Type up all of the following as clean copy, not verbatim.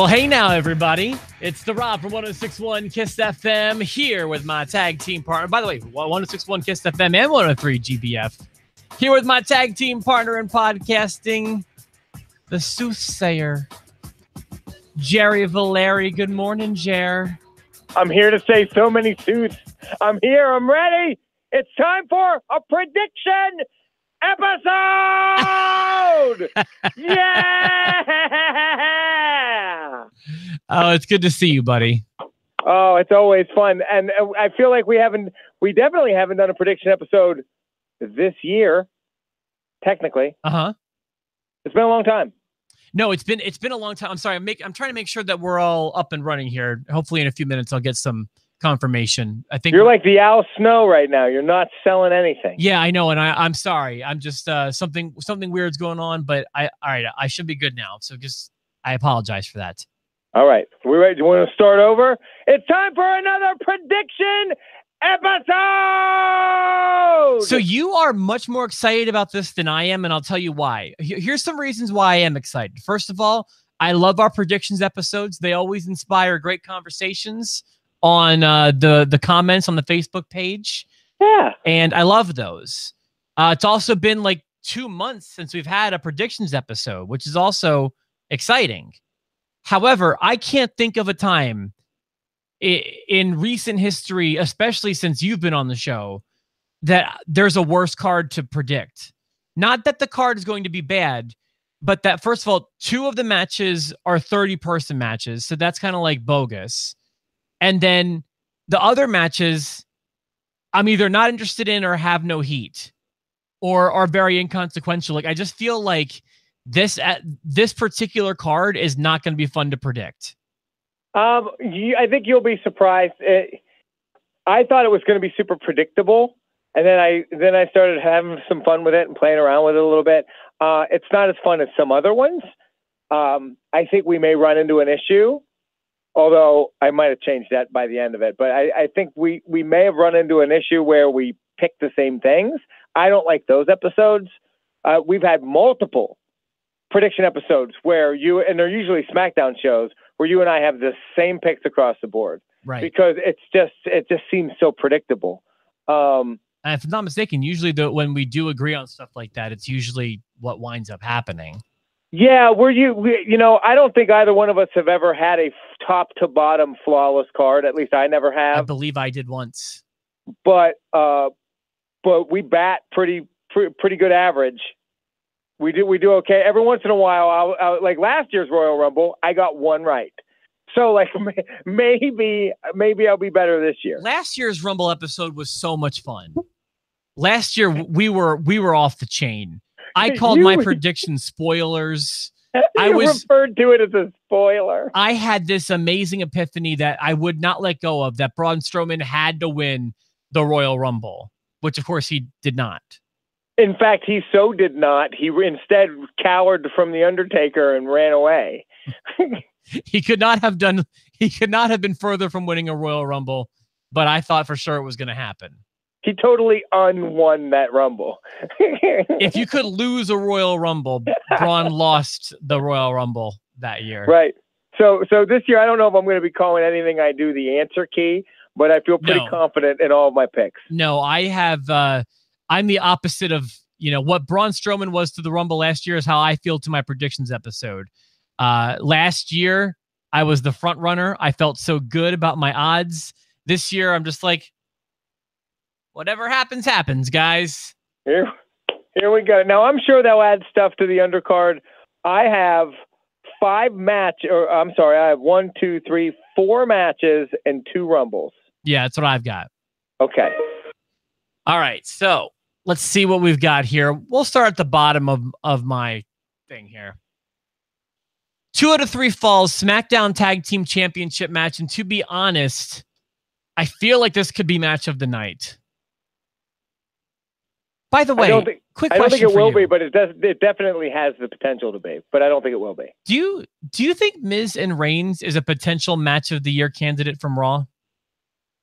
Well, hey now, everybody. It's the Rob from 106.1 Kiss FM here with my tag team partner. By the way, 106.1 Kiss FM and 103 GBF. Here with my tag team partner in podcasting, the soothsayer, Jerry Valeri. Good morning, Jer. I'm here to say so many sooths. I'm here. I'm ready. It's time for a prediction episode. Yeah. Oh, it's good to see you, buddy. Oh, it's always fun. And I feel like we definitely haven't done a prediction episode this year. Technically. Uh-huh. It's been a long time. No, it's been a long time. I'm sorry. I'm trying to make sure that we're all up and running here. Hopefully in a few minutes I'll get some confirmation. I think you're like the Al Snow right now. You're not selling anything. Yeah, I know, and I'm sorry. I'm just something weird's going on, but all right, I should be good now. So I apologize for that. All right. We ready? Do you want to start over? It's time for another prediction episode! So you are much more excited about this than I am, and I'll tell you why. Here's some reasons why I am excited. First of all, I love our predictions episodes. They always inspire great conversations on the comments on the Facebook page. Yeah. And I love those. It's also been like 2 months since we've had a predictions episode, which is also exciting. However, I can't think of a time in recent history, especially since you've been on the show, that there's a worse card to predict. Not that the card is going to be bad, but that, first of all, 2 of the matches are 30-person matches, so that's kind of like bogus. And then the other matches, I'm either not interested in or have no heat or are very inconsequential. Like, I just feel like this particular card is not going to be fun to predict. I think you'll be surprised. I thought it was going to be super predictable, and then I started having some fun with it and playing around with it a little bit. It's not as fun as some other ones. I think we may run into an issue, although I might have changed that by the end of it. But I think we may have run into an issue where we pick the same things. I don't like those episodes. We've had multiple prediction episodes where and they're usually SmackDown shows where you and I have the same picks across the board, right? Because it just seems so predictable. And if I'm not mistaken, usually when we do agree on stuff like that, it's usually what winds up happening. Yeah, I don't think either one of us have ever had a top to bottom flawless card. At least I never have. I believe I did once. But we bat pretty good average. We do okay. Every once in a while, like last year's Royal Rumble, I got one right. So like maybe I'll be better this year. Last year's Rumble episode was so much fun. Last year we were off the chain. I called my prediction spoilers. I referred to it as a spoiler. I had this amazing epiphany that I would not let go of, that Braun Strowman had to win the Royal Rumble, which of course he did not. In fact, he so did not. He instead cowered from the Undertaker and ran away. He could not have been further from winning a Royal Rumble, but I thought for sure it was going to happen. He totally unwon that Rumble. If you could lose a Royal Rumble, Braun lost the Royal Rumble that year. Right. So this year, I don't know if I'm going to be calling anything I do the answer key, but I feel pretty confident in all of my picks. No, I have. I'm the opposite of, what Braun Strowman was to the Rumble last year is how I feel to my predictions episode. Last year, I was the front runner. I felt so good about my odds. This year, I'm just like, whatever happens, happens, guys. Here we go. Now, I'm sure they'll add stuff to the undercard. I have 4 matches and 2 Rumbles. Yeah, that's what I've got. Okay. All right, so let's see what we've got here. We'll start at the bottom of my thing here. 2 out of 3 falls, SmackDown Tag Team Championship match. And to be honest, I feel like this could be match of the night. By the way, quick question. I don't think it will be, but it definitely has the potential to be. But I don't think it will be. Do you think Miz and Reigns is a potential match of the year candidate from Raw?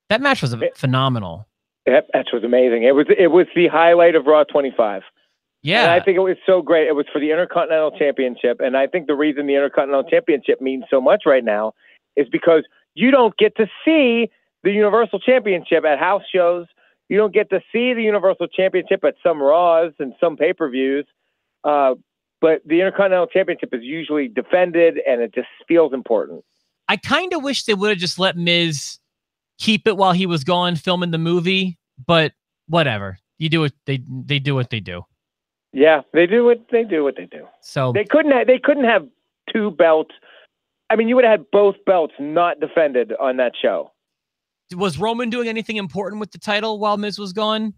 That match was phenomenal. That match was amazing. It was the highlight of Raw 25. Yeah. And I think it was so great. It was for the Intercontinental Championship. And I think the reason the Intercontinental Championship means so much right now is because you don't get to see the Universal Championship at house shows. You don't get to see the Universal Championship at some Raws and some pay-per-views. But the Intercontinental Championship is usually defended, and it just feels important. I kind of wish they would have just let Miz keep it while he was gone filming the movie, but whatever. You do it. They do what they do. Yeah, they do what they do. So they couldn't have two belts. I mean, you would have had both belts not defended on that show. Was Roman doing anything important with the title while Miz was gone?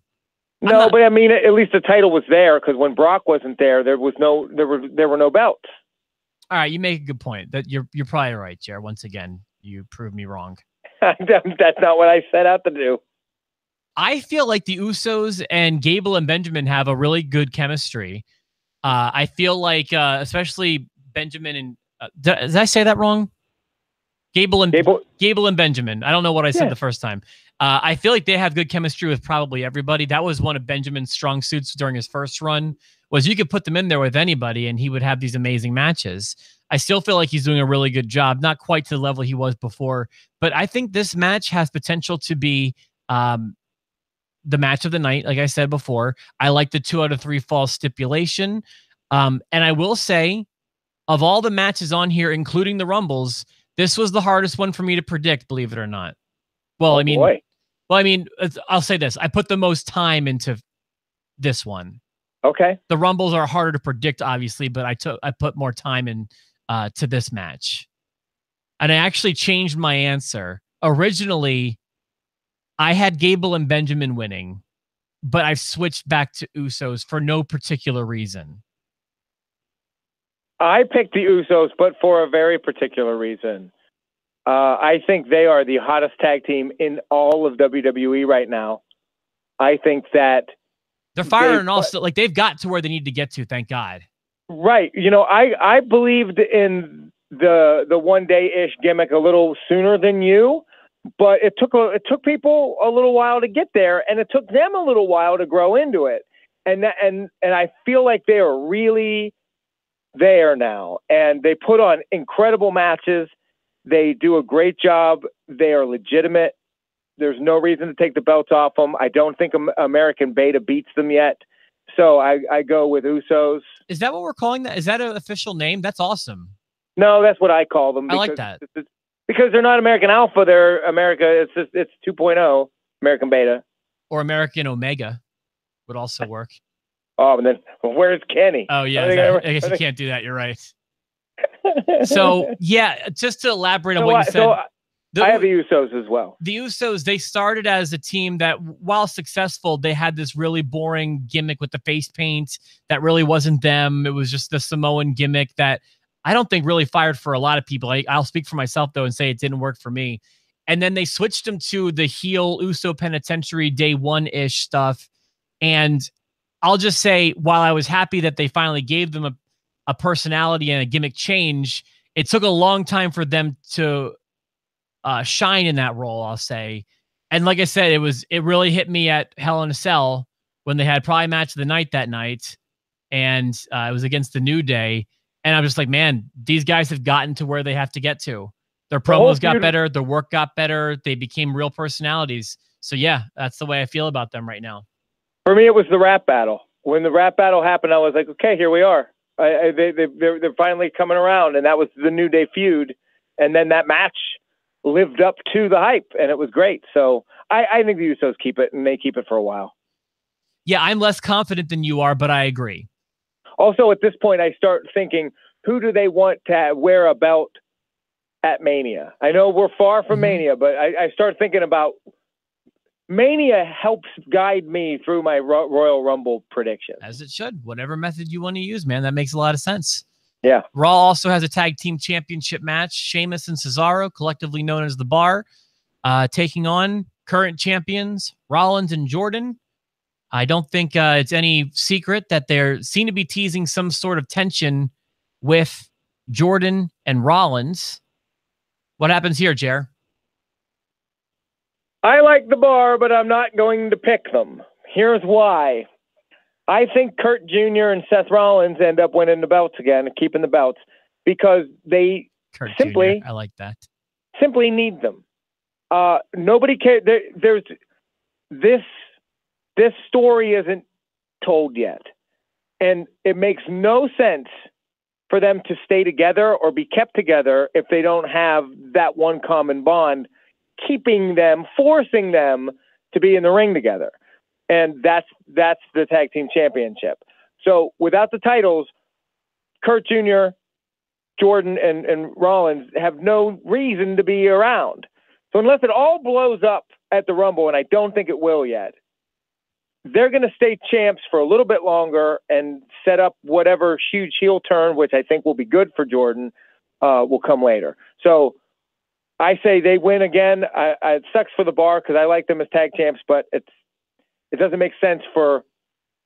No, but I mean, at least the title was there, because when Brock wasn't there, there were no belts. All right, you make a good point. That you're probably right, Jared. Once again, you proved me wrong. That's not what I set out to do. I feel like the Usos and Gable and Benjamin have a really good chemistry. I feel like, especially Benjamin and did I say that wrong? Gable and Benjamin. I don't know what I said the first time. I feel like they have good chemistry with probably everybody. That was one of Benjamin's strong suits during his first run, was you could put them in there with anybody and he would have these amazing matches. I still feel like he's doing a really good job, not quite to the level he was before, but I think this match has potential to be the match of the night. Like I said before, I like the 2 out of 3 falls stipulation. And I will say, of all the matches on here, including the Rumbles, this was the hardest one for me to predict, believe it or not. Well, I'll say this. I put the most time into this one. Okay. The Rumbles are harder to predict, obviously, but I put more time in to this match. And I actually changed my answer. Originally, I had Gable and Benjamin winning, but I've switched back to Usos for no particular reason. I picked the Usos, but for a very particular reason. I think they are the hottest tag team in all of WWE right now. I think that they're firing and also like they've got to where they need to get to. Thank God. Right. You know, I believed in the 1 day ish gimmick a little sooner than you, but it took people a little while to get there, and it took them a little while to grow into it. And I feel like they are really there now, and they put on incredible matches. They do a great job. They are legitimate. There's no reason to take the belts off them. I don't think American Beta beats them yet. So I go with Usos. Is that what we're calling that? Is that an official name? That's awesome. No, that's what I call them. I like that. Because they're not American Alpha. They're America. It's 2.0 American Beta. Or American Omega would also work. Oh, and then where's Kenny? Oh, yeah. I guess you can't do that. You're right. So, yeah, just to elaborate on what you said. I have the Usos as well. The Usos, they started as a team that, while successful, they had this really boring gimmick with the face paint that really wasn't them. It was just the Samoan gimmick that I don't think really fired for a lot of people. I'll speak for myself, though, and say it didn't work for me. And then they switched them to the heel Uso Penitentiary day one-ish stuff. And I'll just say, while I was happy that they finally gave them a personality and a gimmick change, it took a long time for them to shine in that role, I'll say. And like I said, it really hit me at Hell in a Cell when they had probably match of the night that night. And it was against the New Day. And I'm just like, man, these guys have gotten to where they have to get to. Their promos got better. Their work got better. They became real personalities. So yeah, that's the way I feel about them right now. For me, it was the rap battle. When the rap battle happened, I was like, okay, here we are. They're finally coming around. And that was the New Day feud. And then that match lived up to the hype, and it was great. So I think the Usos keep it, and they keep it for a while. Yeah, I'm less confident than you are, but I agree. Also, at this point, I start thinking, who do they want to wear a belt at Mania? I know we're far from Mania, but I start thinking about Mania helps guide me through my Royal Rumble prediction. As it should. Whatever method you want to use, man, that makes a lot of sense. Yeah. Raw also has a tag team championship match. Sheamus and Cesaro, collectively known as The Bar, taking on current champions Rollins and Jordan. I don't think it's any secret that they seem to be teasing some sort of tension with Jordan and Rollins. What happens here, Jer? I like The Bar, but I'm not going to pick them. Here's why. I think Kurt Jr. and Seth Rollins end up winning the belts again and keeping the belts because they Kurt simply, Jr. I like that. Simply need them. Nobody cares. There's this story isn't told yet, and it makes no sense for them to stay together or be kept together if they don't have that one common bond, keeping them, forcing them to be in the ring together. And that's the tag team championship. So without the titles, Kurt Jr., Jordan, and Rollins have no reason to be around. So unless it all blows up at the Rumble, and I don't think it will yet, they're going to stay champs for a little bit longer and set up whatever huge heel turn, which I think will be good for Jordan, will come later. So I say they win again. It sucks for the Bar because I like them as tag champs, but it doesn't make sense for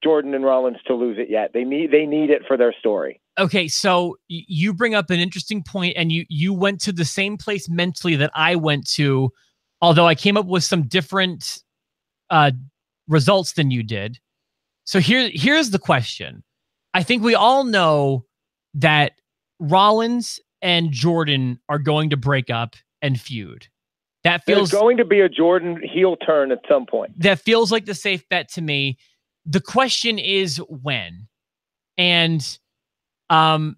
Jordan and Rollins to lose it yet. They need it for their story. Okay, so you bring up an interesting point, and you went to the same place mentally that I went to, although I came up with some different results than you did. So here's the question. I think we all know that Rollins and Jordan are going to break up and feud. There's going to be a Jordan heel turn at some point. That feels like the safe bet to me. The question is when. And I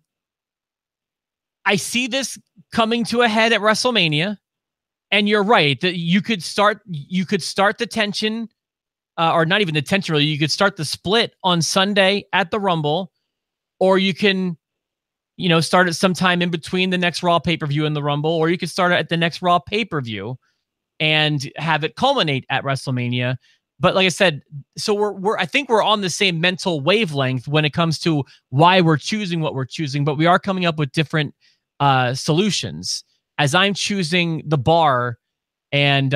see this coming to a head at WrestleMania. And you're right that you could start the tension, or not even the tension really. You could start the split on Sunday at the Rumble, or you can, start it sometime in between the next Raw pay-per-view and the Rumble, or you could start it at the next Raw pay-per-view and have it culminate at WrestleMania. But like I said, so I think we're on the same mental wavelength when it comes to why we're choosing what we're choosing, but we are coming up with different solutions. As I'm choosing the Bar, and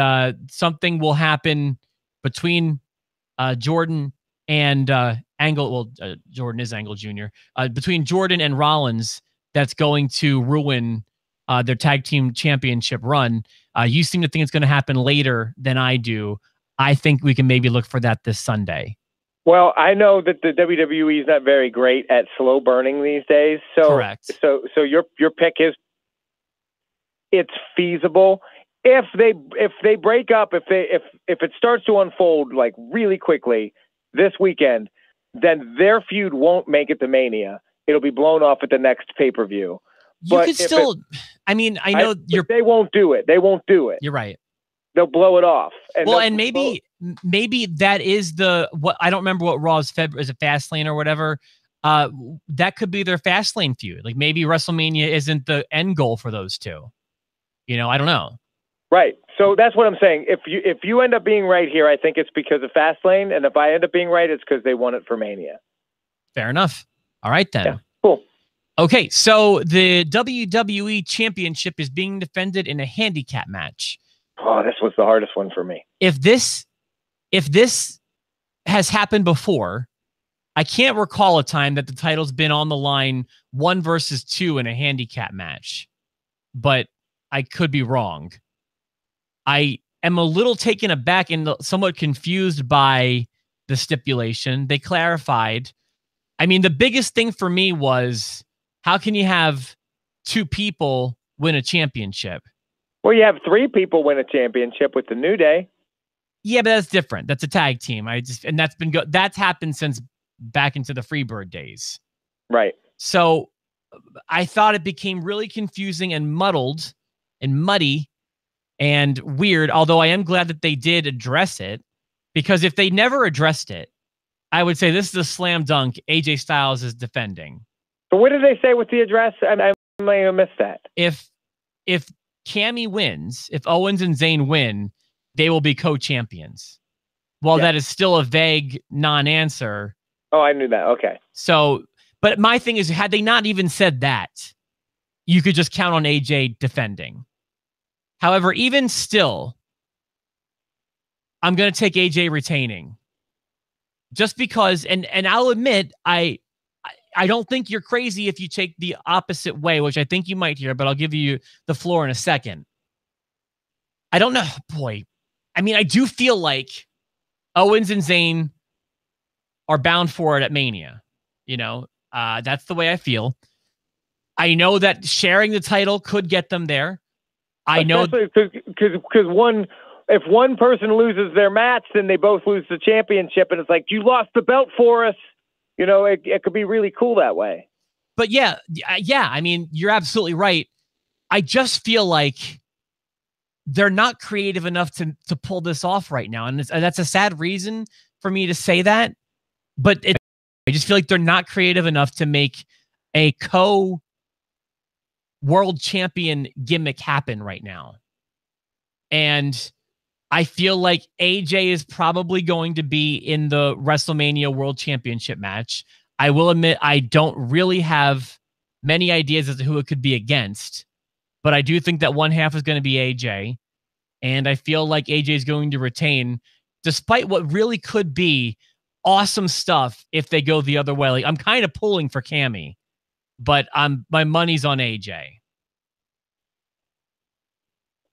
something will happen between Jordan and Angle. Well, Jordan is Angle Jr. Between Jordan and Rollins, that's going to ruin their tag team championship run. You seem to think it's going to happen later than I do. I think we can maybe look for that this Sunday. Well, I know that the WWE is not very great at slow burning these days. So, correct. So your pick is it's feasible if they break up, if it starts to unfold like really quickly this weekend, then their feud won't make it to Mania. It'll be blown off at the next pay-per-view. You could still, I know they won't do it. They won't do it. You're right. They'll blow it off. And maybe that is what I don't remember what Raw's is it Fastlane or whatever. That could be their Fastlane feud. Like maybe WrestleMania isn't the end goal for those two. I don't know. Right. So that's what I'm saying. If you end up being right here, I think it's because of Fastlane, and if I end up being right, it's because they won it for Mania. Fair enough. All right then. Yeah, cool. Okay, so the WWE Championship is being defended in a handicap match. Oh, this was the hardest one for me. If this has happened before, I can't recall a time that the title's been on the line 1 versus 2 in a handicap match, but I could be wrong. I am a little taken aback and somewhat confused by the stipulation. They clarified. The biggest thing for me was, how can you have 2 people win a championship? Well, you have 3 people win a championship with the New Day. Yeah, but that's different. That's a tag team. That's happened since back into the Freebird days. Right. So I thought it became really confusing and muddled and muddy and weird, although I am glad that they did address it, because if they never addressed it, I would say this is a slam dunk. AJ Styles is defending. So what did they say with the address? I may have missed that. If Cammy wins, if Owens and Zayn win, they will be co-champions. While that is still a vague non-answer. Oh, I knew that. Okay. So, but my thing is, had they not even said that, you could just count on AJ defending. However, even still, I'm going to take AJ retaining. Just because, and I'll admit, I don't think you're crazy if you take the opposite way, which I think you might hear, but I'll give you the floor in a second. I don't know. Boy, I do feel like Owens and Zayn are bound for it at Mania. You know, that's the way I feel. I know that sharing the title could get them there. I know because if one person loses their match, then they both lose the championship, and it's like, you lost the belt for us. You know, it could be really cool that way. But yeah. I mean, you're absolutely right. I just feel like they're not creative enough to pull this off right now, and that's a sad reason for me to say that. But I just feel like they're not creative enough to make a world champion gimmick happen right now. And I feel like AJ is probably going to be in the WrestleMania World Championship match. I will admit I don't really have many ideas as to who it could be against, but I do think that one half is going to be AJ. And I feel like AJ is going to retain, despite what really could be awesome stuff if they go the other way. Like, I'm kind of pulling for Cammy, but my money's on AJ.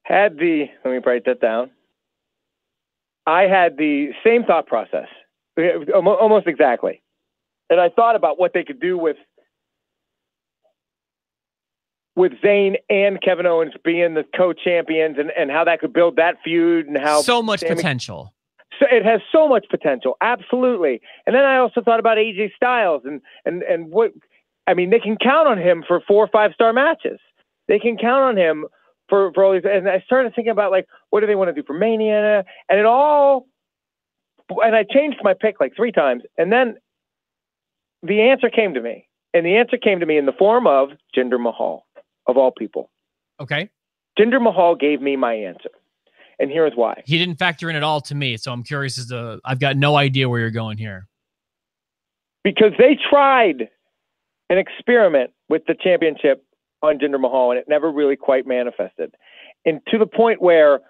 Let me write that down. I had the same thought process, almost exactly. And I thought about what they could do with Zayn and Kevin Owens being the co-champions, and how that could build that feud, and how so much potential. So it has so much potential, absolutely. And then I also thought about AJ Styles and what, I mean, they can count on him for 4 or 5-star matches. They can count on him for all these. And I started thinking about, like, what do they want to do for Mania? And I changed my pick like 3 times. And then the answer came to me. And the answer came to me in the form of Jinder Mahal, of all people. Okay. Jinder Mahal gave me my answer. And here's why. He didn't factor in at all to me, so I'm curious as to, I've got no idea where you're going here. Because they tried an experiment with the championship on Jinder Mahal, and it never really quite manifested. And to the point where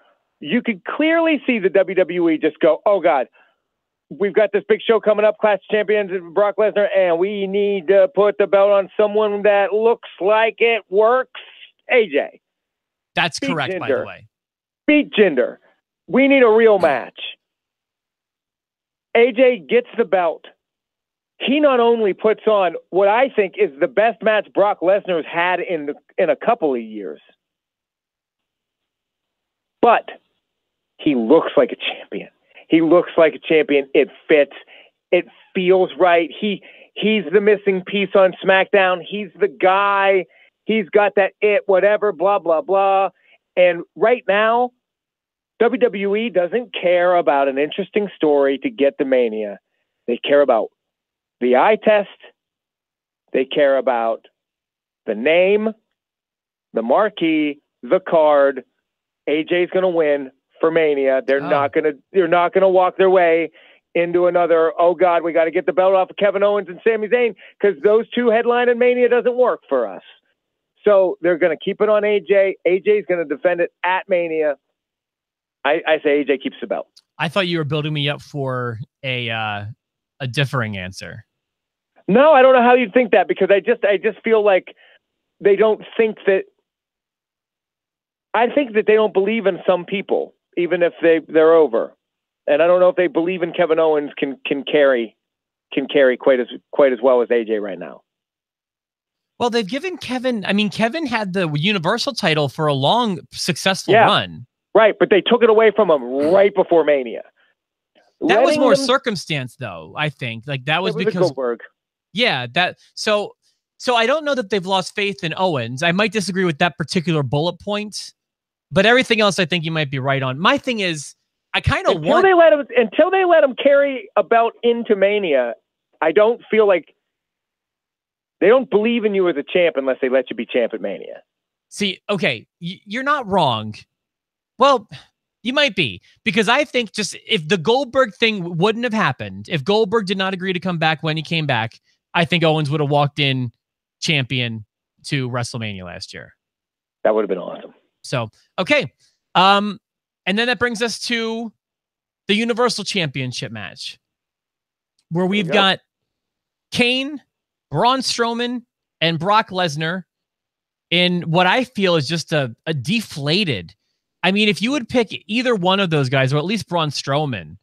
you could clearly see the WWE just go, oh, God, we've got this big show coming up, Clash of Champions, Brock Lesnar, and we need to put the belt on someone that looks like it works. AJ. That's correct, Jinder. By the way. Beat Jinder. We need a real match. AJ gets the belt. He not only puts on what I think is the best match Brock Lesnar's had in a couple of years, but he looks like a champion. He looks like a champion. It fits. It feels right. He's the missing piece on SmackDown. He's the guy. He's got that whatever, blah, blah, blah. And right now, WWE doesn't care about an interesting story to get to Mania. They care about the eye test. They care about the name, the marquee, the card. AJ's going to win for Mania. They're not going to walk their way into another, oh God, we got to get the belt off of Kevin Owens and Sami Zayn, because those two headline in Mania doesn't work for us. So they're going to keep it on AJ. AJ's going to defend it at Mania. I say AJ keeps the belt. I thought you were building me up for a differing answer. No, I don't know how you'd think that, because I just feel like they don't think that. I think that they don't believe in some people, even if they're over. And I don't know if they believe in Kevin Owens can carry quite as well as AJ right now. Well, they've given Kevin. I mean, Kevin had the Universal title for a long, successful run. Right, but they took it away from him right before Mania. That was more circumstance, though. I think that was because Goldberg. Yeah, so I don't know that they've lost faith in Owens. I might disagree with that particular bullet point, but everything else I think you might be right on. My thing is, I kind of want until they let him carry a belt into Mania. I don't feel like they don't believe in you as a champ unless they let you be champ at Mania. See, okay, you're not wrong. Well, you might be, because I think just if the Goldberg thing wouldn't have happened, if Goldberg did not agree to come back when he came back, I think Owens would have walked in champion to WrestleMania last year. That would have been awesome. So, okay. And then that brings us to the Universal Championship match, where we've got Kane, Braun Strowman, and Brock Lesnar in what I feel is just a deflated. I mean, if you would pick either one of those guys, or at least Braun Strowman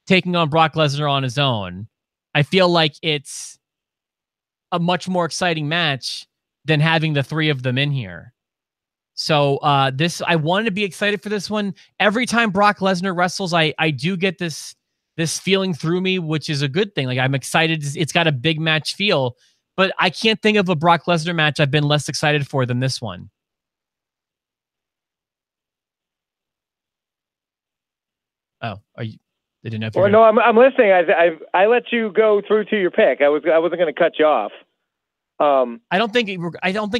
taking on Brock Lesnar on his own, I feel like it's a much more exciting match than having the three of them in here. So I wanted to be excited for this one. Every time Brock Lesnar wrestles, I do get this feeling through me, which is a good thing. Like I'm excited. It's got a big match feel, but I can't think of a Brock Lesnar match I've been less excited for than this one. Oh, are you? I didn't know if you. Well, no, I'm listening. I let you go through to your pick. I wasn't going to cut you off. I don't think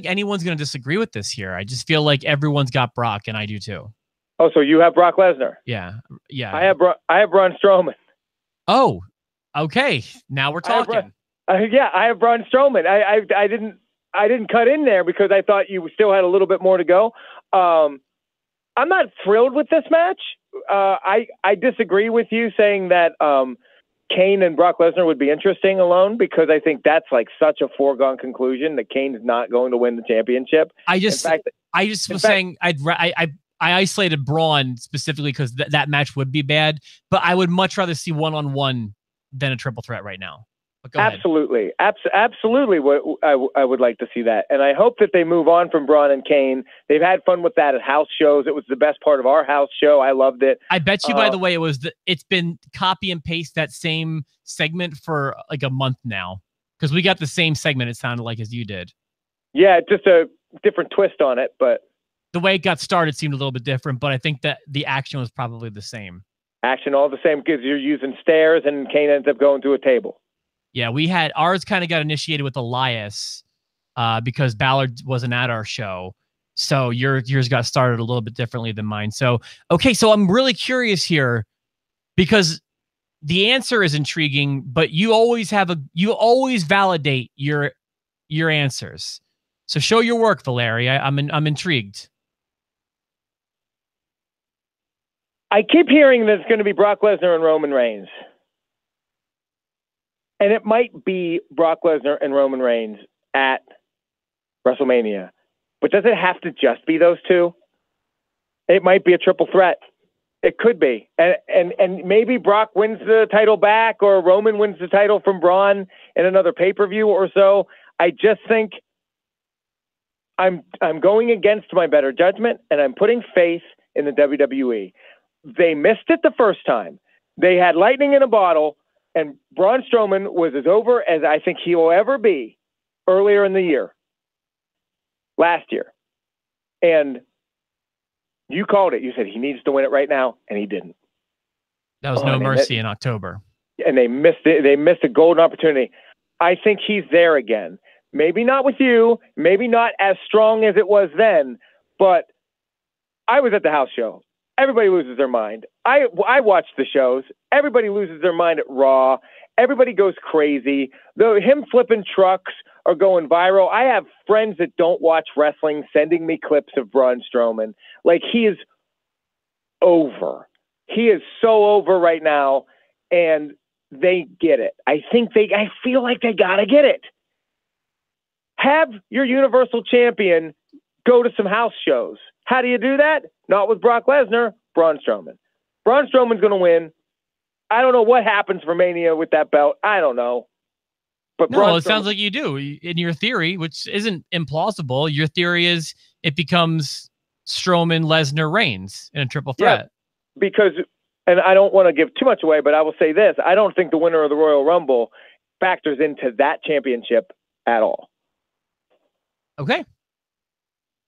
anyone's going to disagree with this here. I just feel like everyone's got Brock, and I do too. Oh, so you have Brock Lesnar? Yeah. I have Braun Strowman. Oh, okay. Now we're talking. I have Braun Strowman. I didn't cut in there because I thought you still had a little bit more to go. I'm not thrilled with this match. I disagree with you saying that Kane and Brock Lesnar would be interesting alone, because I think that's like such a foregone conclusion that Kane is not going to win the championship. I just was saying I isolated Braun specifically because that match would be bad, but I would much rather see one-on-one than a triple threat right now. Absolutely. Absolutely. I would like to see that. And I hope that they move on from Braun and Kane. They've had fun with that at house shows. It was the best part of our house show. I loved it. I bet you, by the way, it's been copy and paste that same segment for like a month now, because we got the same segment, it sounded like, as you did. Yeah, just a different twist on it, but the way it got started seemed a little bit different, but I think that the action was probably the same. Action all the same, because you're using stairs and Kane ends up going to a table. Yeah, we had ours kind of got initiated with Elias because Ballard wasn't at our show. So yours got started a little bit differently than mine. So, okay, so I'm really curious here because the answer is intriguing, but you always validate your answers. So show your work, Valeria. I'm intrigued. I keep hearing that it's going to be Brock Lesnar and Roman Reigns. And it might be Brock Lesnar and Roman Reigns at WrestleMania. But does it have to just be those two? It might be a triple threat. It could be. And maybe Brock wins the title back, or Roman wins the title from Braun in another pay-per-view or so. I just think I'm going against my better judgment, and I'm putting faith in the WWE. They missed it the first time. They had lightning in a bottle, and Braun Strowman was as over as I think he will ever be earlier in the year, last year. And you called it. You said he needs to win it right now, and he didn't. That was No Mercy in October. And they missed it. They missed a golden opportunity. I think he's there again. Maybe not with you, maybe not as strong as it was then, but I was at the house show. Everybody loses their mind. I watch the shows. Everybody loses their mind at Raw. Everybody goes crazy. Though him flipping trucks are going viral. I have friends that don't watch wrestling sending me clips of Braun Strowman. Like, he is over. He is so over right now, and they get it. I feel like they got to get it. Have your Universal Champion go to some house shows. How do you do that? Not with Brock Lesnar, Braun Strowman. Braun Strowman's going to win. I don't know what happens for Mania with that belt. I don't know. But no, it sounds like you do. In your theory, which isn't implausible, your theory is it becomes Strowman, Lesnar, Reigns in a triple threat. Yeah, because, and I don't want to give too much away, but I will say this. I don't think the winner of the Royal Rumble factors into that championship at all. Okay.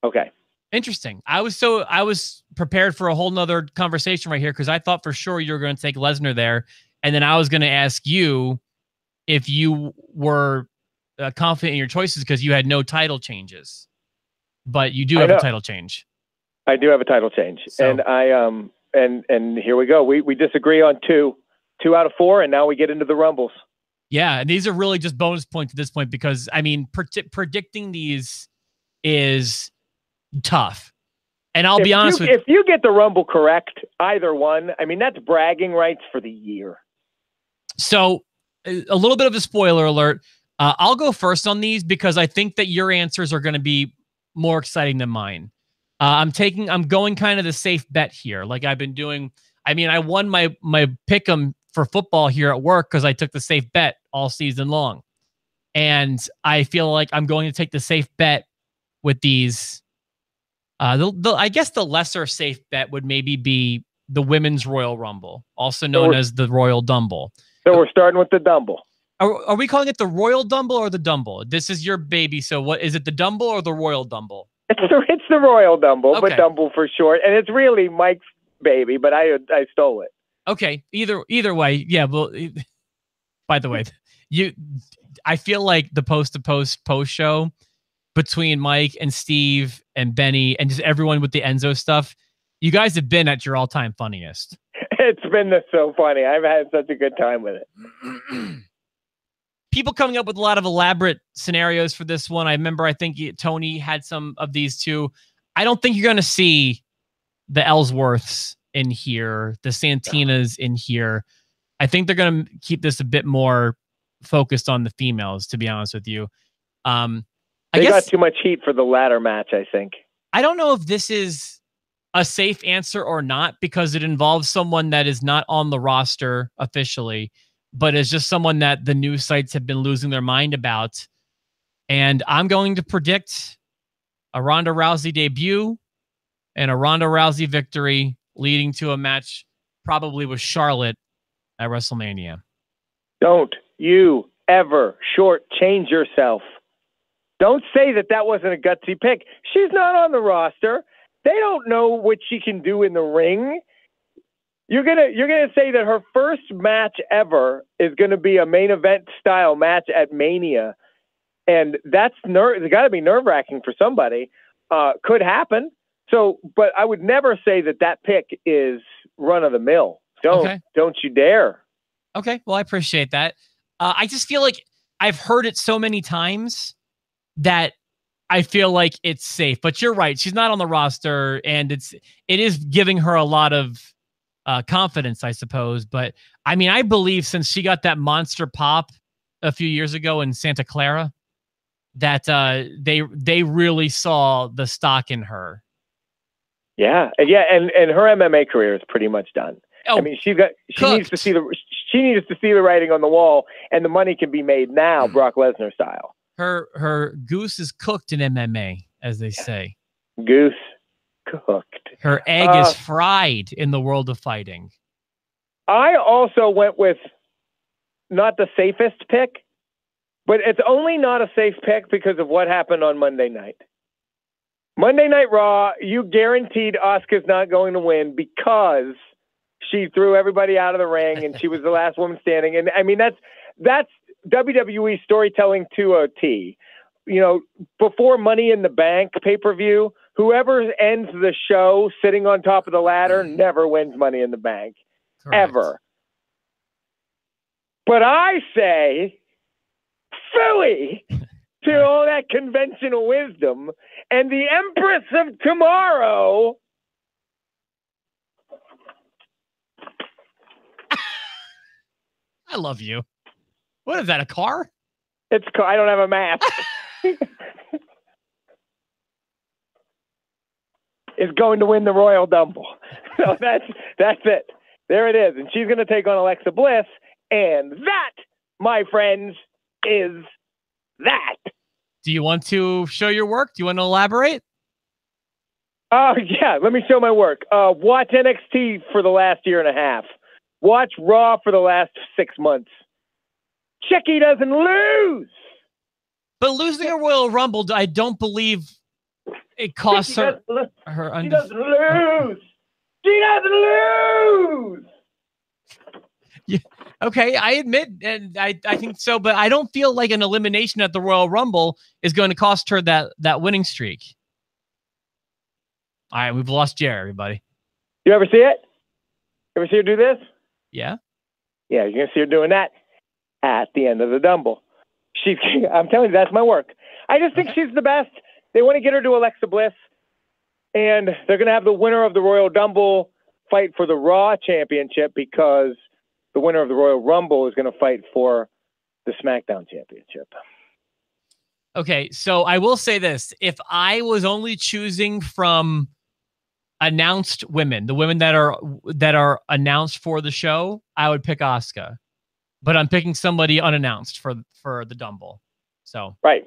Okay. Interesting. I was prepared for a whole nother conversation right here, because I thought for sure you were going to take Lesnar there. And then I was going to ask you if you were confident in your choices because you had no title changes. But you do have a title change. I do have a title change. So, and and here we go. We disagree on two out of four, and now we get into the Rumbles. Yeah, and these are really just bonus points at this point, because I mean, predicting these is tough. And I'll be honest with you, if you get the Rumble correct, either one, I mean, that's bragging rights for the year. So a little bit of a spoiler alert. I'll go first on these because I think that your answers are going to be more exciting than mine. I'm going kind of the safe bet here. Like I've been doing. I mean, I won my pick'em for football here at work because I took the safe bet all season long. And I feel like I'm going to take the safe bet with these. I guess the lesser safe bet would maybe be the Women's Royal Rumble, also known as the Royal Dumble. So we're starting with the Dumble. Are we calling it the Royal Dumble or the Dumble? This is your baby. So what is it, the Dumble or the Royal Dumble? It's the Royal Dumble, Okay. but Dumble for short. And it's really Mike's baby, but I stole it. Okay. Either way. Yeah. Well, by the way, I feel like the post show between Mike and Steve and Benny and just everyone with the Enzo stuff, you guys have been at your all-time funniest. It's been so funny. I've had such a good time with it. People coming up with a lot of elaborate scenarios for this one. I think Tony had some of these too. I don't think you're going to see the Ellsworths in here, the Santinas in here. I think they're going to keep this a bit more focused on the females, to be honest with you. They got too much heat for the ladder match, I think. I don't know if this is a safe answer or not, because it involves someone that is not on the roster officially, but is just someone that the news sites have been losing their mind about. And I'm going to predict a Ronda Rousey debut and a Ronda Rousey victory leading to a match probably with Charlotte at WrestleMania. Don't you ever shortchange yourself. Don't say that wasn't a gutsy pick. She's not on the roster. They don't know what she can do in the ring. You're gonna say that her first match ever is gonna be a main event style match at Mania, and it's got to be nerve-wracking for somebody. Could happen. So, but I would never say that pick is run of the mill. Don't you dare. Okay, well, I appreciate that. I just feel like I've heard it so many times that I feel like it's safe. But you're right; she's not on the roster, and it is giving her a lot of confidence, I suppose. But I mean, I believe since she got that monster pop a few years ago in Santa Clara, that they really saw the stock in her. Yeah, and her MMA career is pretty much done. Oh, I mean, she needs to see the writing on the wall, and the money can be made now, Brock Lesnar style. Her goose is cooked in MMA, as they say. Goose cooked. Her egg is fried in the world of fighting. I also went with not the safest pick, but it's only not a safe pick because of what happened on Monday night. Monday Night Raw, you guaranteed Asuka's not going to win because she threw everybody out of the ring and she was the last woman standing. And I mean, that's WWE storytelling to a T. You know, before Money in the Bank pay-per-view, whoever ends the show sitting on top of the ladder never wins Money in the Bank. Correct. Ever. But I say, phooey to all that conventional wisdom, and the Empress of Tomorrow. I love you. What is that, a car? I don't have a mask. Is going to win the Royal Dumble. So that's it. There it is. And she's going to take on Alexa Bliss. And that, my friends, is that. Do you want to show your work? Do you want to elaborate? Yeah, let me show my work. Watch NXT for the last year and a half. Watch Raw for the last 6 months. Chicky doesn't lose. But losing a Royal Rumble, I don't believe it costs her. She doesn't lose. She doesn't lose. Yeah, okay, I admit, and I think so, but I don't feel like an elimination at the Royal Rumble is going to cost her that winning streak. All right, we've lost Jer, everybody. You ever see it? Ever see her do this? Yeah. Yeah, you're going to see her doing that at the end of the Dumble. I'm telling you, that's my work. I just think she's the best. They want to get her to Alexa Bliss, and they're going to have the winner of the Royal Dumble fight for the Raw Championship because the winner of the Royal Rumble is going to fight for the SmackDown Championship. Okay, so I will say this. If I was only choosing from announced women, the women that are announced for the show, I would pick Asuka. But I'm picking somebody unannounced for the Dumble. So right.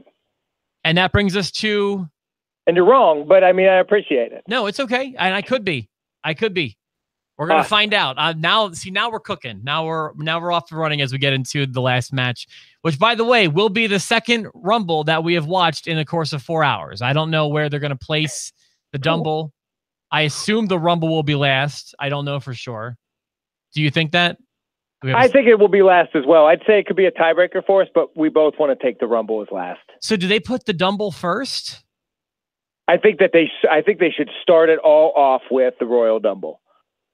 And that brings us to. And you're wrong, but I mean, I appreciate it. No, it's okay. And I could be. We're gonna find out. Now we're cooking. Now we're off and running as we get into the last match, which, by the way, will be the second Rumble that we have watched in the course of 4 hours. I don't know where they're gonna place the Dumble. I assume the Rumble will be last. I don't know for sure. Do you think that? I think it will be last as well. I'd say it could be a tiebreaker for us, but we both want to take the Rumble as last. So do they put the Dumble first? I think they should start it all off with the Royal Dumble,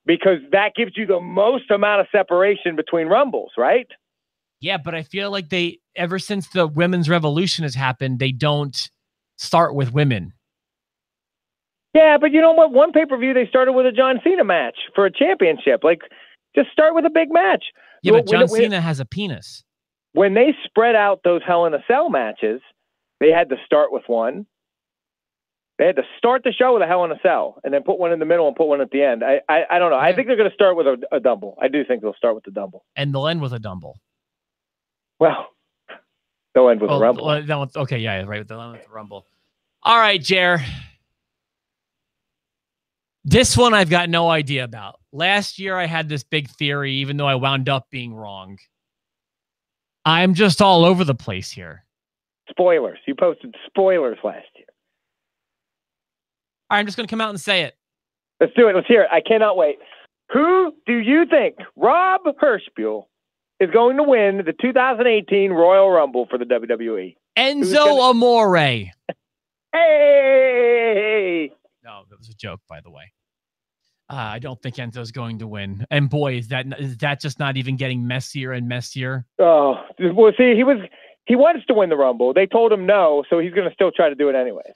because that gives you the most amount of separation between Rumbles, right? Yeah, but I feel like ever since the women's revolution has happened, they don't start with women. Yeah, but you know what? One pay-per-view, they started with a John Cena match for a championship. Like, just start with a big match. Yeah, but John Cena has a penis. When they spread out those Hell in a Cell matches, they had to start with one. They had to start the show with a Hell in a Cell and then put one in the middle and put one at the end. I don't know. Okay. I think they're going to start with a Dumble. I do think they'll start with the Dumble. And they'll end with a Dumble. Well, they'll end with a Rumble. Okay, yeah, right. They'll end with the Rumble. All right, Jer. This one I've got no idea about. Last year I had this big theory, even though I wound up being wrong. I'm just all over the place here. Spoilers. You posted spoilers last year. All right, I'm just going to come out and say it. Let's do it. Let's hear it. I cannot wait. Who do you think, Rob Hirschbuel, is going to win the 2018 Royal Rumble for the WWE? Enzo Amore. Hey! No, that was a joke, by the way. I don't think Enzo's going to win. And boy, is that just not even getting messier and messier? Oh, well, see, he wants to win the Rumble. They told him no, so he's going to still try to do it anyway.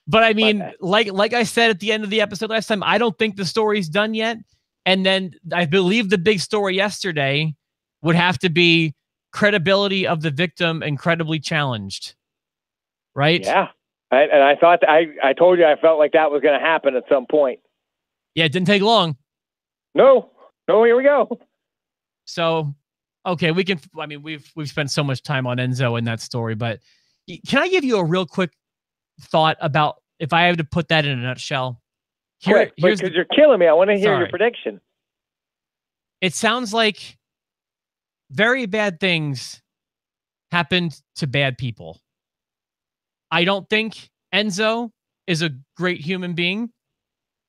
But I mean, like I said at the end of the episode last time, I don't think the story's done yet. And then I believe the big story yesterday would have to be credibility of the victim incredibly challenged. Right? Yeah. And I thought, I told you I felt like that was going to happen at some point. Yeah, it didn't take long. No, here we go. So, okay, we've spent so much time on Enzo in that story, but can I give you a real quick thought about if I have to put that in a nutshell? Here's because you're killing me. I want to hear your prediction. It sounds like very bad things happened to bad people. I don't think Enzo is a great human being.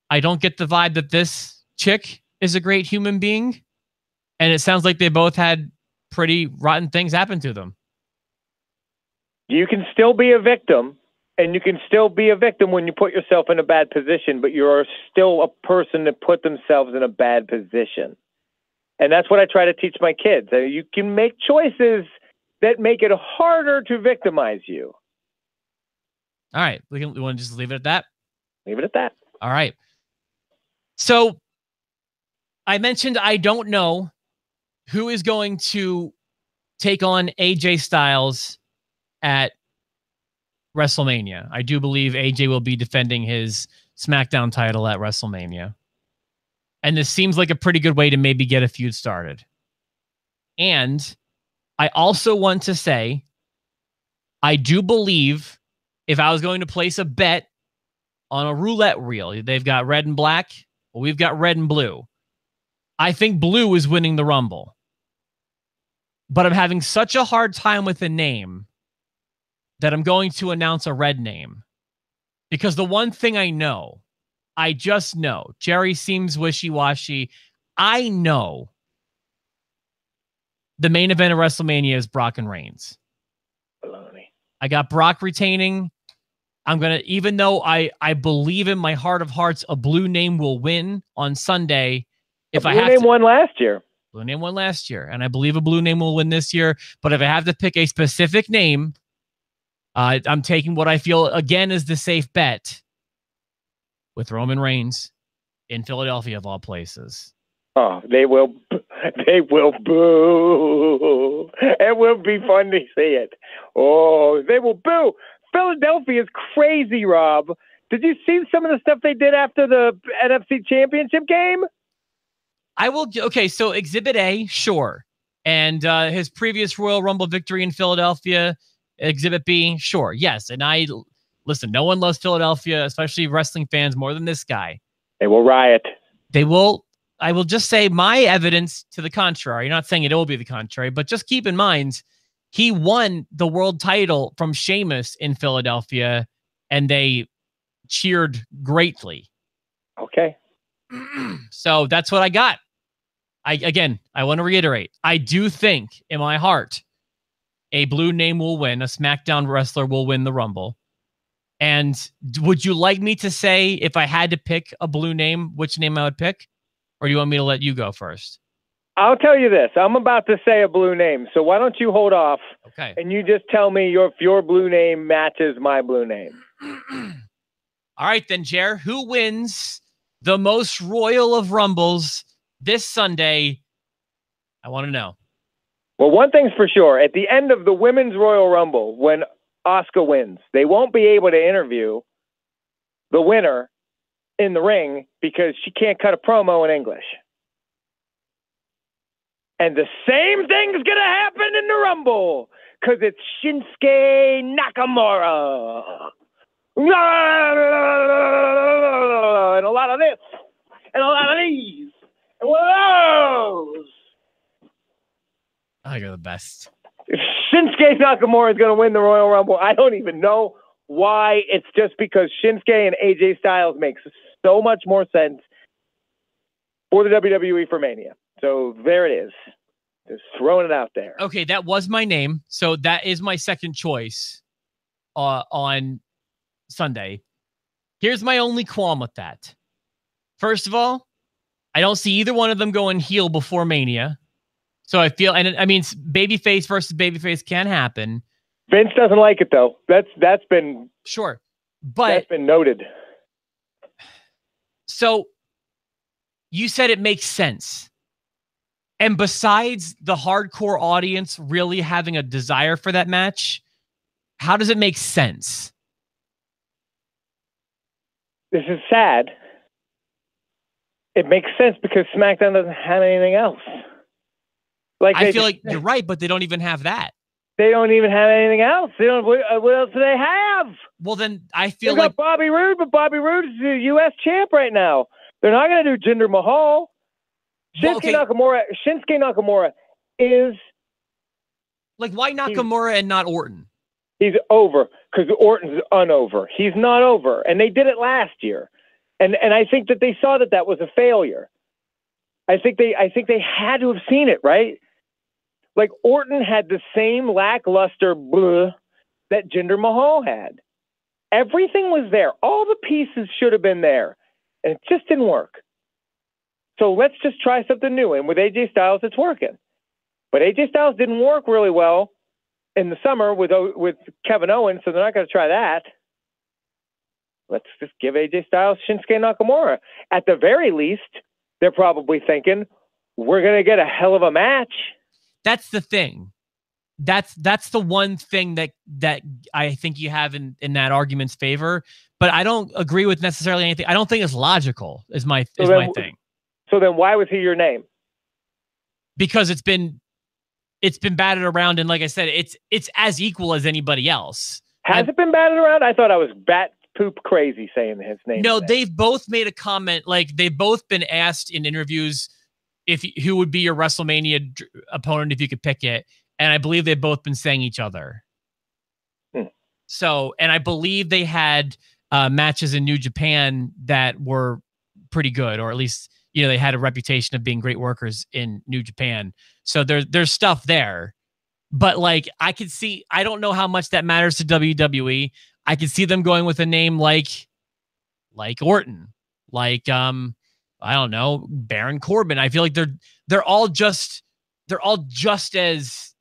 I don't get the vibe that this chick is a great human being. And it sounds like they both had pretty rotten things happen to them. You can still be a victim, and you can still be a victim when you put yourself in a bad position, but you're still a person that put themselves in a bad position. And that's what I try to teach my kids. You can make choices that make it harder to victimize you. All right. We want to just leave it at that? Leave it at that. All right. So I mentioned I don't know who is going to take on AJ Styles at WrestleMania. I do believe AJ will be defending his SmackDown title at WrestleMania. And this seems like a pretty good way to maybe get a feud started. And I also want to say, I do believe if I was going to place a bet on a roulette reel, they've got red and black. Well, we've got red and blue. I think blue is winning the Rumble. But I'm having such a hard time with a name that I'm going to announce a red name. Because the one thing I just know, Jerry seems wishy-washy. I know the main event of WrestleMania is Brock and Reigns. Baloney. I got Brock retaining. I'm going to, even though I believe in my heart of hearts, a blue name will win on Sunday. If I have to, blue name won last year. Blue name won last year. And I believe a blue name will win this year. But if I have to pick a specific name, I'm taking what I feel, again, is the safe bet with Roman Reigns in Philadelphia, of all places. Oh, they will boo. It will be fun to see it. Oh, they will boo. Philadelphia is crazy, Rob. Did you see some of the stuff they did after the NFC Championship game? Okay, so Exhibit A, sure. And his previous Royal Rumble victory in Philadelphia, Exhibit B, sure. Yes, and listen, no one loves Philadelphia, especially wrestling fans, more than this guy. They will riot. I will just say my evidence to the contrary. You're not saying it will be the contrary, but just keep in mind, he won the world title from Sheamus in Philadelphia, and they cheered greatly. Okay. So that's what I got. I want to reiterate, I do think in my heart, a blue name will win. A SmackDown wrestler will win the Rumble. And would you like me to say, if I had to pick a blue name, which name I would pick? Or do you want me to let you go first? I'll tell you this. I'm about to say a blue name. So why don't you hold off? Okay. And you just tell me if your blue name matches my blue name. All right, then, Jer. Who wins the most royal of Rumbles this Sunday? I want to know. Well, one thing's for sure. At the end of the Women's Royal Rumble, when Asuka wins, they won't be able to interview the winner in the ring because she can't cut a promo in English. And the same thing's going to happen in the Rumble because it's Shinsuke Nakamura. And a lot of this. And a lot of these. And one of those. Oh, you're the best. If Shinsuke Nakamura is going to win the Royal Rumble, I don't even know why. It's just because Shinsuke and AJ Styles makes so much more sense for the WWE for Mania. So there it is. Just throwing it out there. Okay, that was my name. So that is my second choice on Sunday. Here's my only qualm with that. First of all, I don't see either one of them going heel before Mania. So I feel, and I mean, babyface versus babyface can happen. Vince doesn't like it though. That's been sure, but that's been noted. So you said it makes sense. And besides the hardcore audience really having a desire for that match, how does it make sense? This is sad. It makes sense because SmackDown doesn't have anything else. I feel like you're right, but they don't even have that. They don't even have anything else. They don't. What else do they have? Well, then I feel they like got Bobby Roode, but Bobby Roode is the U.S. champ right now. They're not going to do Jinder Mahal. Shinsuke Nakamura is like, why Nakamura and not Orton? He's over because Orton's unover. He's not over, and they did it last year, and I think that they saw that was a failure. I think they had to have seen it, right? Like Orton had the same lackluster blah that Jinder Mahal had. Everything was there. All the pieces should have been there, and it just didn't work. So let's just try something new. And with AJ Styles, it's working. But AJ Styles didn't work really well in the summer with Kevin Owens, so they're not going to try that. Let's just give AJ Styles Shinsuke Nakamura. At the very least, they're probably thinking, we're going to get a hell of a match. That's the thing. That's the one thing that I think you have in that argument's favor. But I don't agree with necessarily anything. I don't think it's logical. Is my thing. So then, why was he your name? Because it's been batted around, and like I said, it's as equal as anybody else. Has it been batted around? I thought I was bat poop crazy saying his name. No, they've both made a comment. Like they've both been asked in interviews who would be your WrestleMania opponent if you could pick it, and I believe they've both been saying each other. So, and I believe they had matches in New Japan that were pretty good, or at least they had a reputation of being great workers in New Japan. So there's stuff there, but like I could see, I don't know how much that matters to WWE. I could see them going with a name like Orton, like I don't know, Baron Corbin. I feel like they're all just as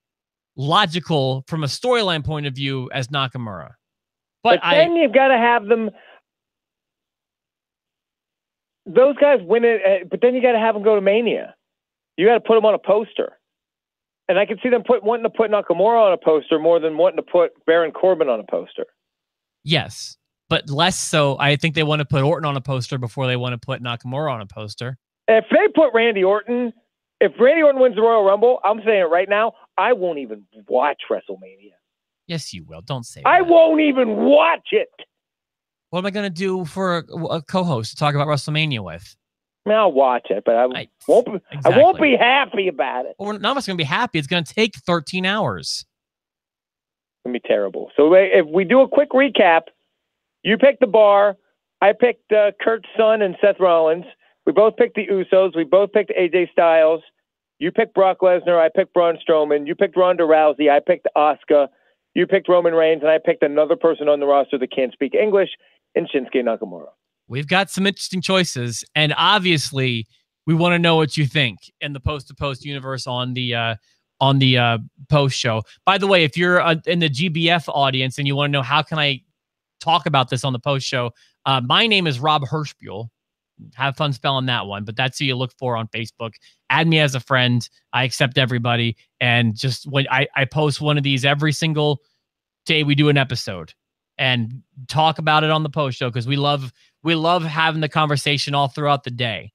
logical from a storyline point of view as Nakamura. But then you've got to have them. Those guys win it, but then you got to have them go to Mania. You got to put them on a poster. And I can see them wanting to put Nakamura on a poster more than wanting to put Baron Corbin on a poster. Yes, but less so. I think they want to put Orton on a poster before they want to put Nakamura on a poster. If they put Randy Orton, if Randy Orton wins the Royal Rumble, I'm saying it right now, I won't even watch WrestleMania. Yes, you will. Don't say I that. won't even watch it. What am I going to do for a co-host to talk about WrestleMania with? I mean, I'll watch it, but I won't be happy about it. Well, none of us going to be happy. It's going to take 13 hours. It's going to be terrible. So if we do a quick recap, you picked the Bar. I picked Kurt's son and Seth Rollins. We both picked the Usos. We both picked AJ Styles. You picked Brock Lesnar. I picked Braun Strowman. You picked Ronda Rousey. I picked Asuka. You picked Roman Reigns, and I picked another person on the roster that can't speak English, in Shinsuke Nakamura. We've got some interesting choices, and obviously, we want to know what you think in the post-to-post universe on the post show. By the way, if you're in the GBF audience and you want to know how can I talk about this on the post show, my name is Rob Hirschbuel. Have fun spelling that one, but that's who you look for on Facebook. Add me as a friend. I accept everybody. And just when I post one of these every single day, we do an episode and talk about it on the post show because we love having the conversation all throughout the day.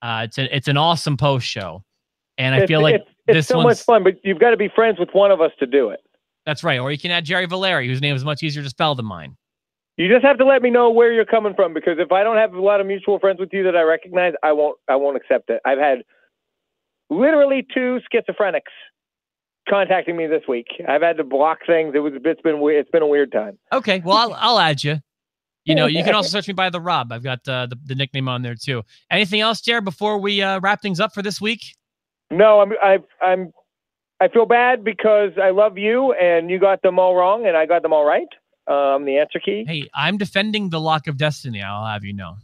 It's an awesome post show, and I feel like it's so much fun. But you've got to be friends with one of us to do it. That's right. Or you can add Jerry Valeri, whose name is much easier to spell than mine. You just have to let me know where you're coming from, because if I don't have a lot of mutual friends with you that I recognize, I won't accept it. I've had literally 2 schizophrenics contacting me this week. I've had to block things. It's been a weird time. Okay, well I'll add you. You know, you can also search me by the Rob. I've got the nickname on there too. Anything else, Jared, before we wrap things up for this week? No, I feel bad because I love you and you got them all wrong and I got them all right. The answer key. Hey, I'm defending the Lock of Destiny. I'll have you know.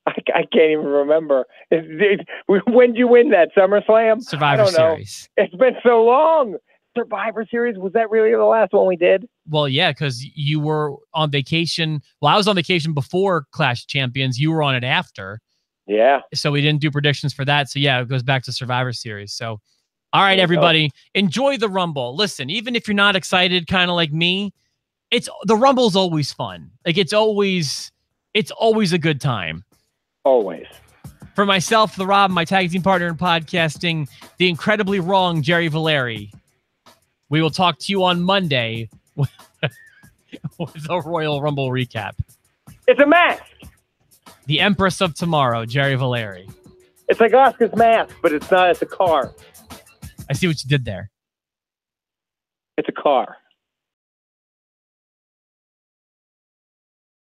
I can't even remember. When did you win that SummerSlam? Survivor Series. It's been so long. Survivor Series, was that really the last one we did? Well, yeah, because you were on vacation. Well, I was on vacation before Clash of Champions. You were on it after. Yeah. So we didn't do predictions for that. So yeah, it goes back to Survivor Series. So, all right, everybody, enjoy the Rumble. Listen, even if you're not excited, kind of like me, the Rumble's always fun. Like it's always a good time. Always. For myself, the Rob, my tag team partner in podcasting, the incredibly wrong Jerry Valeri. We will talk to you on Monday with a Royal Rumble recap. It's a mask. The Empress of Tomorrow, Jerry Valeri. It's like Oscar's mask, but it's not. It's a car. I see what you did there. It's a car.